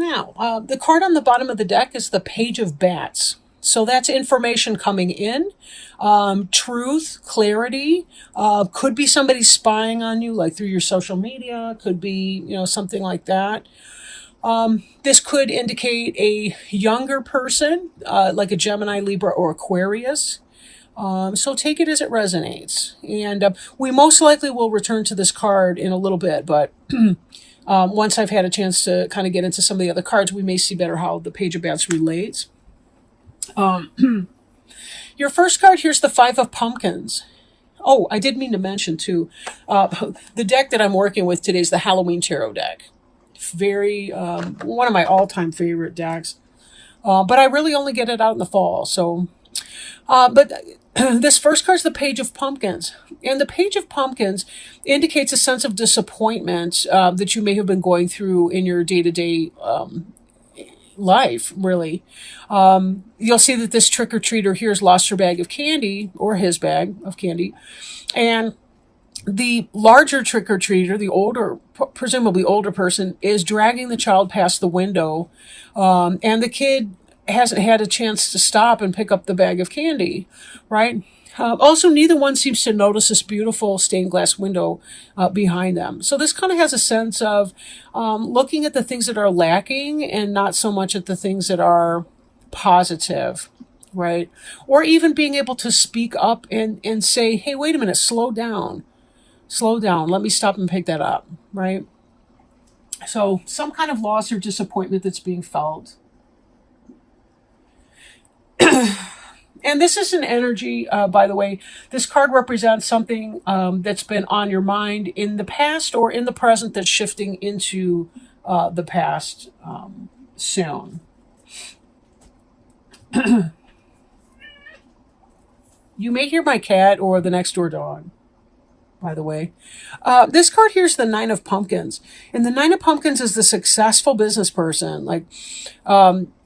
Now, the card on the bottom of the deck is the Page of Bats. So that's information coming in, truth, clarity. Could be somebody spying on you, like through your social media. Could be, something like that. This could indicate a younger person, like a Gemini, Libra, or Aquarius. So take it as it resonates. And we most likely will return to this card in a little bit, but once I've had a chance to kind of get into some of the other cards, we may see better how the Page of Bats relates. Your first card here's the Five of Pumpkins. Oh, I did mean to mention too, the deck that I'm working with today is the Halloween Tarot deck. Very, one of my all-time favorite decks. But I really only get it out in the fall. So, but this first card is the Page of Pumpkins. And the Page of Pumpkins indicates a sense of disappointment that you may have been going through in your day-to-day life, really. You'll see that this trick-or-treater here has lost her bag of candy, or his bag of candy. And the larger trick-or-treater, the older, presumably older person, is dragging the child past the window. And the kid hasn't had a chance to stop and pick up the bag of candy, right? Also, neither one seems to notice this beautiful stained glass window behind them. So this kind of has a sense of looking at the things that are lacking and not so much at the things that are positive, right? Or even being able to speak up and say, hey, wait a minute, slow down. Slow down. Let me stop and pick that up, right? So some kind of loss or disappointment that's being felt. And this is an energy, by the way. This card represents something that's been on your mind in the past or in the present that's shifting into the past soon. You may hear my cat or the next door dog, by the way. This card here is the Nine of Pumpkins. And the Nine of Pumpkins is the successful business person. Like,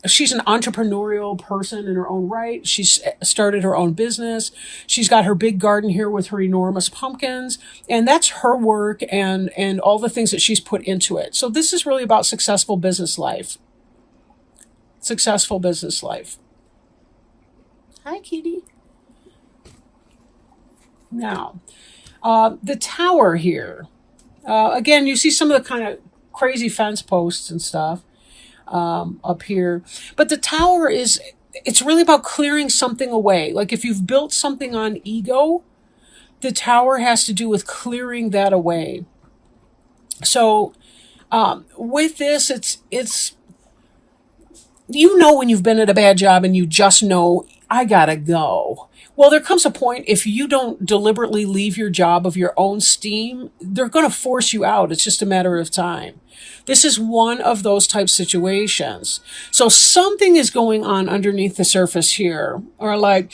she's an entrepreneurial person in her own right. She's started her own business. She's got her big garden here with her enormous pumpkins. And that's her work and all the things that she's put into it. So this is really about successful business life. Successful business life. Hi, kitty. Now, the tower here. Again, you see some of the kind of crazy fence posts and stuff up here. But the tower it's really about clearing something away. Like if you've built something on ego, the tower has to do with clearing that away. So with this, it's when you've been at a bad job and you just know, I gotta go. Well, there comes a point, if you don't deliberately leave your job of your own steam, they're going to force you out. It's just a matter of time. This is one of those type situations. So something is going on underneath the surface here, or like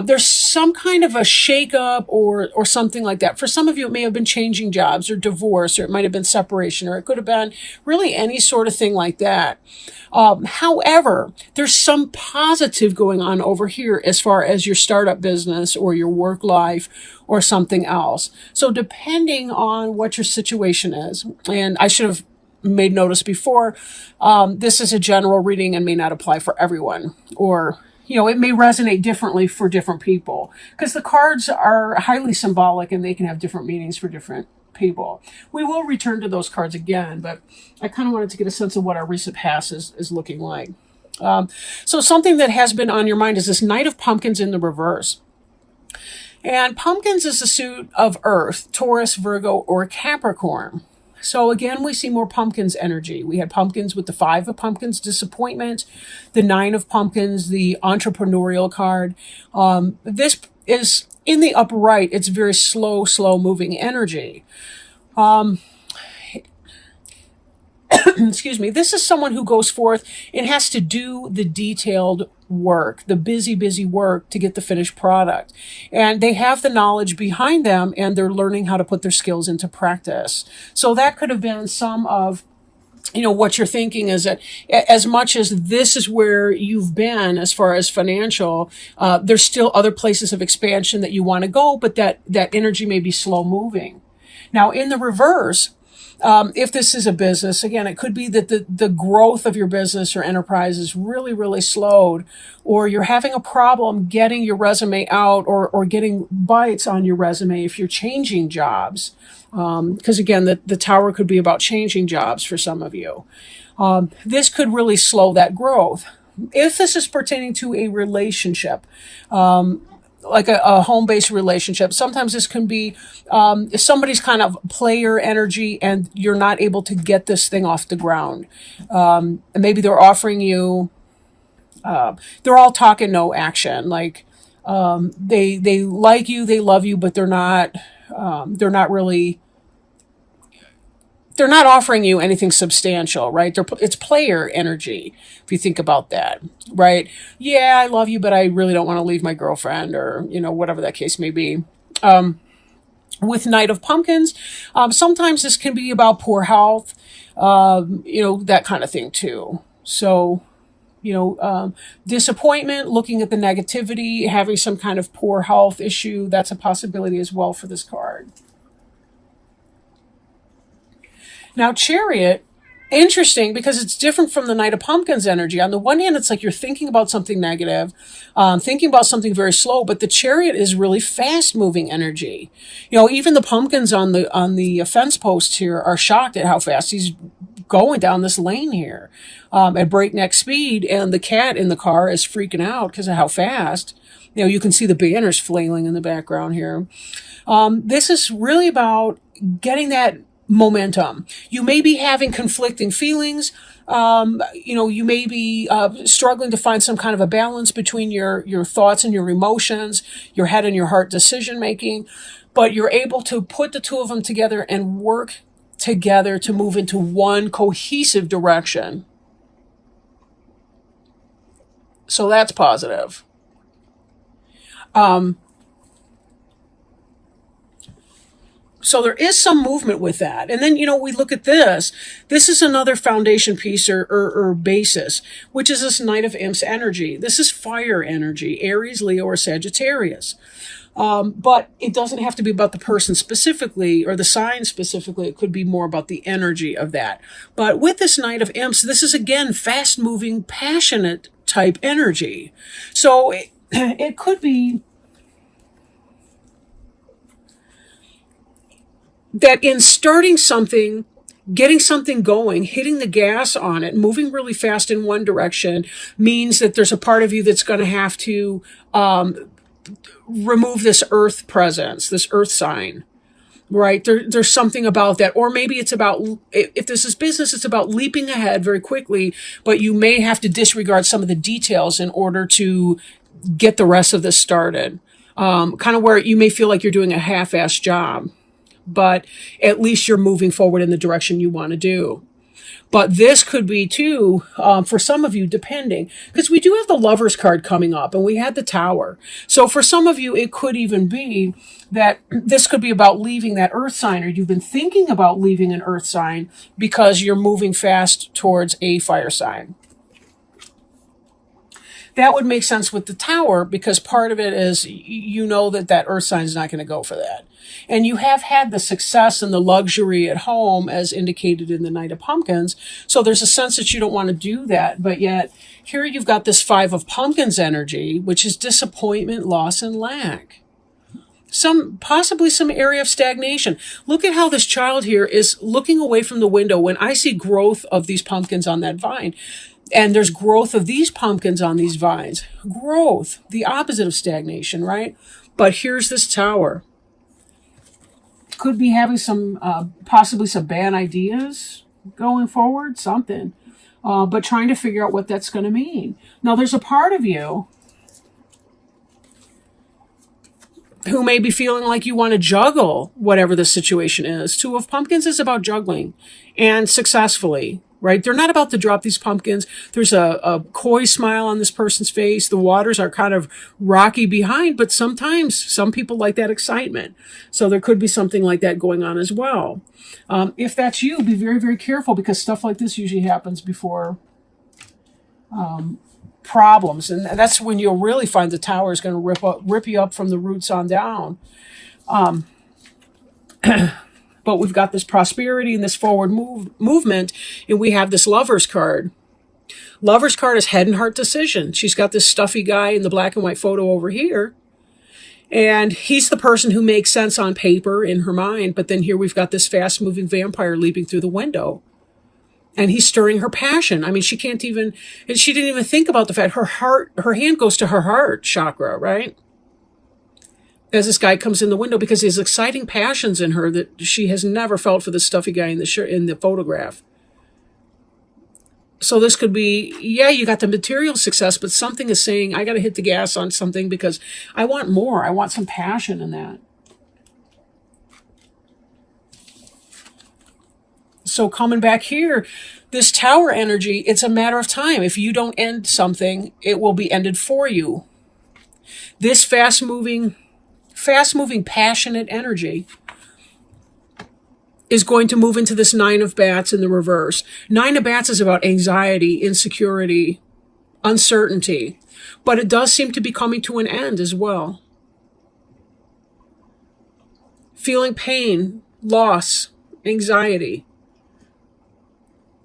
there's some kind of a shakeup or something like that. For some of you, it may have been changing jobs or divorce, or it might have been separation, or it could have been really any sort of thing like that. However, there's some positive going on over here as far as your startup business or your work life or something else. So depending on what your situation is, and I should have made notice before, this is a general reading and may not apply for everyone, or it may resonate differently for different people, because the cards are highly symbolic and they can have different meanings for different people. We will return to those cards again, but I kind of wanted to get a sense of what our recent past is looking like. So something that has been on your mind is this Knight of Pumpkins in the reverse. And pumpkins is the suit of Earth, Taurus, Virgo, or Capricorn. So again, we see more pumpkins energy. We had pumpkins with the Five of Pumpkins, disappointment, the Nine of Pumpkins, the entrepreneurial card. This is in the upper right. It's very slow moving energy. Excuse me. This is someone who goes forth and has to do the detailed work, the busy work to get the finished product. And they have the knowledge behind them and they're learning how to put their skills into practice. So that could have been some of, what you're thinking is that as much as this is where you've been as far as financial, there's still other places of expansion that you want to go, but that energy may be slow moving. Now in the reverse, If this is a business, again, it could be that the growth of your business or enterprise is really, really slowed, or you're having a problem getting your resume out, or getting bites on your resume if you're changing jobs. Because again, the tower could be about changing jobs for some of you. This could really slow that growth. If this is pertaining to a relationship, like a home-based relationship, sometimes this can be if somebody's kind of player energy and you're not able to get this thing off the ground. And maybe they're offering you, they're all talk and no action. Like they like you, they love you, but they're not offering you anything substantial, right? It's player energy, if you think about that, right? Yeah, I love you, but I really don't want to leave my girlfriend, or, whatever that case may be. With Knight of Pumpkins, sometimes this can be about poor health, that kind of thing too. So, disappointment, looking at the negativity, having some kind of poor health issue, that's a possibility as well for this card. Now, Chariot, interesting because it's different from the Knight of Pumpkins energy. On the one hand, it's like you're thinking about something negative, thinking about something very slow, but the Chariot is really fast-moving energy. Even the pumpkins on the fence post here are shocked at how fast he's going down this lane here at breakneck speed, and the cat in the car is freaking out because of how fast. You can see the banners flailing in the background here. This is really about getting that momentum. You may be having conflicting feelings. You may be struggling to find some kind of a balance between your thoughts and your emotions, your head and your heart decision making, but you're able to put the two of them together and work together to move into one cohesive direction. So that's positive. So there is some movement with that. And then, we look at this. This is another foundation piece or basis, which is this Knight of Imps energy. This is fire energy, Aries, Leo, or Sagittarius. But it doesn't have to be about the person specifically or the sign specifically. It could be more about the energy of that. But with this Knight of Imps, this is, again, fast-moving, passionate type energy. So it could be that in starting something, getting something going, hitting the gas on it, moving really fast in one direction means that there's a part of you that's going to have to remove this earth presence, this earth sign, right? There's something about that. Or maybe it's about, if this is business, it's about leaping ahead very quickly, but you may have to disregard some of the details in order to get the rest of this started. Kind of where you may feel like you're doing a half-assed job, but at least you're moving forward in the direction you want to do. But this could be too, for some of you, depending, because we do have the Lover's card coming up and we had the Tower. So for some of you, it could even be that this could be about leaving that earth sign, or you've been thinking about leaving an earth sign because you're moving fast towards a fire sign. That would make sense with the Tower, because part of it is that earth sign is not going to go for that. And you have had the success and the luxury at home as indicated in the Knight of Pumpkins. So there's a sense that you don't want to do that. But yet here you've got this Five of Pumpkins energy, which is disappointment, loss, and lack. Possibly some area of stagnation. Look at how this child here is looking away from the window. When I see growth of these pumpkins on that vine, and there's growth of these pumpkins on these vines. Growth, the opposite of stagnation, right? But here's this Tower. Could be having possibly some bad ideas going forward, something. But trying to figure out what that's going to mean. Now, there's a part of you who may be feeling like you want to juggle whatever the situation is. Two of Pumpkins is about juggling, and successfully, right? They're not about to drop these pumpkins. There's a coy smile on this person's face. The waters are kind of rocky behind, but sometimes some people like that excitement. So there could be something like that going on as well. If that's you, be very, very careful, because stuff like this usually happens before problems. And that's when you'll really find the Tower is going to rip you up from the roots on down. but we've got this prosperity and this forward movement, and we have this Lover's card. Lover's card is head and heart decision. She's got this stuffy guy in the black and white photo over here. And he's the person who makes sense on paper in her mind. But then here we've got this fast moving vampire leaping through the window. And he's stirring her passion. I mean, she didn't even think about the fact her hand goes to her heart chakra, right? As this guy comes in the window, because there's exciting passions in her that she has never felt for the stuffy guy in the photograph. So this could be, yeah, you got the material success, but something is saying, I got to hit the gas on something because I want more. I want some passion in that. So coming back here, this Tower energy, it's a matter of time. If you don't end something, it will be ended for you. This fast-moving, passionate energy is going to move into this Nine of Bats in the reverse. Nine of Bats is about anxiety, insecurity, uncertainty, but it does seem to be coming to an end as well. Feeling pain, loss, anxiety.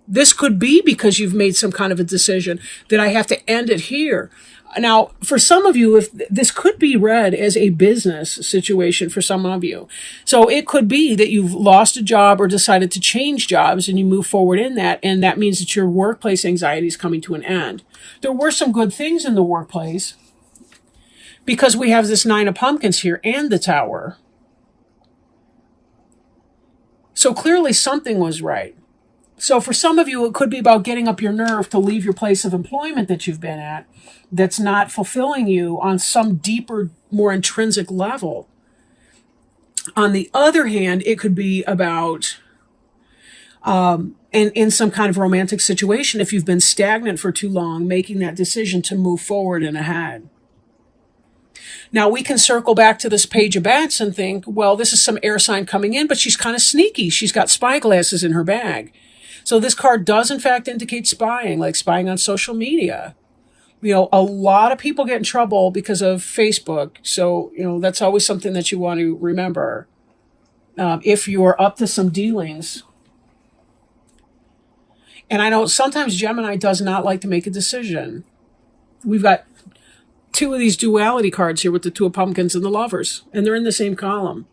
This could be because you've made some kind of a decision that I have to end it here. Now, for some of you, if this could be read as a business situation for some of you. So it could be that you've lost a job or decided to change jobs and you move forward in that. And that means that your workplace anxiety is coming to an end. There were some good things in the workplace because we have this Nine of Pumpkins here and the Tower. So clearly something was right. So for some of you, it could be about getting up your nerve to leave your place of employment that you've been at that's not fulfilling you on some deeper, more intrinsic level. On the other hand, it could be about in some kind of romantic situation, if you've been stagnant for too long, making that decision to move forward and ahead. Now, we can circle back to this Page of Bats and think, well, this is some air sign coming in, but she's kind of sneaky. She's got spy glasses in her bag. So this card does, in fact, indicate spying, like spying on social media. You know, a lot of people get in trouble because of Facebook. So, you know, that's always something that you want to remember. If you're up to some dealings. And I know sometimes Gemini does not like to make a decision. We've got two of these duality cards here with the Two of Pumpkins and the Lovers. And they're in the same column.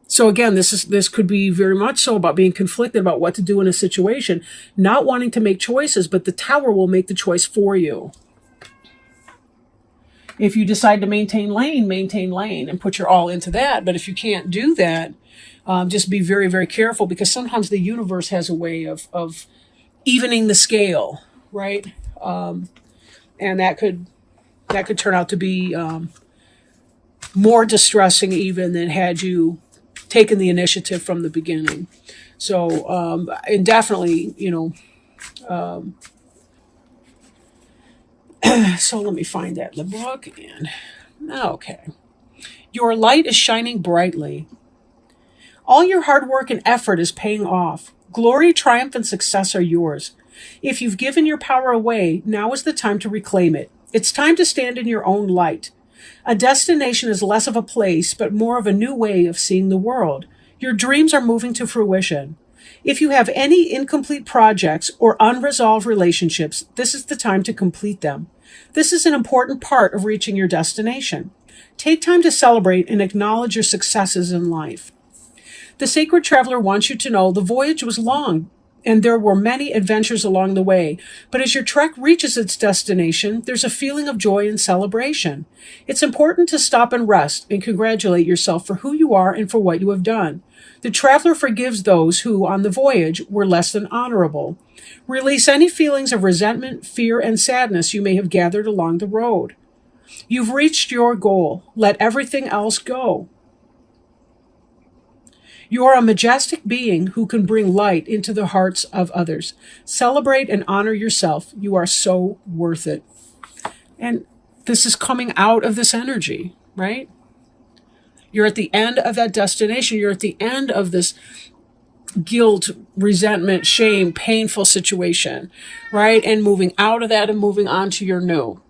So again, this could be very much so about being conflicted about what to do in a situation, not wanting to make choices, but the Tower will make the choice for you. If you decide to maintain lane and put your all into that. But if you can't do that, just be very, very careful, because sometimes the universe has a way of evening the scale, right? And that could turn out to be more distressing even than had you taken the initiative from the beginning. So, and definitely, you know, so let me find that in the book again. Okay. Your light is shining brightly. All your hard work and effort is paying off. Glory, triumph, and success are yours. If you've given your power away, now is the time to reclaim it. It's time to stand in your own light. A destination is less of a place, but more of a new way of seeing the world. Your dreams are moving to fruition. If you have any incomplete projects or unresolved relationships, this is the time to complete them. This is an important part of reaching your destination. Take time to celebrate and acknowledge your successes in life. The Sacred Traveler wants you to know the voyage was long, and there were many adventures along the way. But as your trek reaches its destination, there's a feeling of joy and celebration. It's important to stop and rest and congratulate yourself for who you are and for what you have done. The traveler forgives those who, on the voyage, were less than honorable. Release any feelings of resentment, fear, and sadness you may have gathered along the road. You've reached your goal. Let everything else go. You are a majestic being who can bring light into the hearts of others. Celebrate and honor yourself. You are so worth it. And this is coming out of this energy, right? You're at the end of that destination. You're at the end of this guilt, resentment, shame, painful situation, right? And moving out of that and moving on to your new.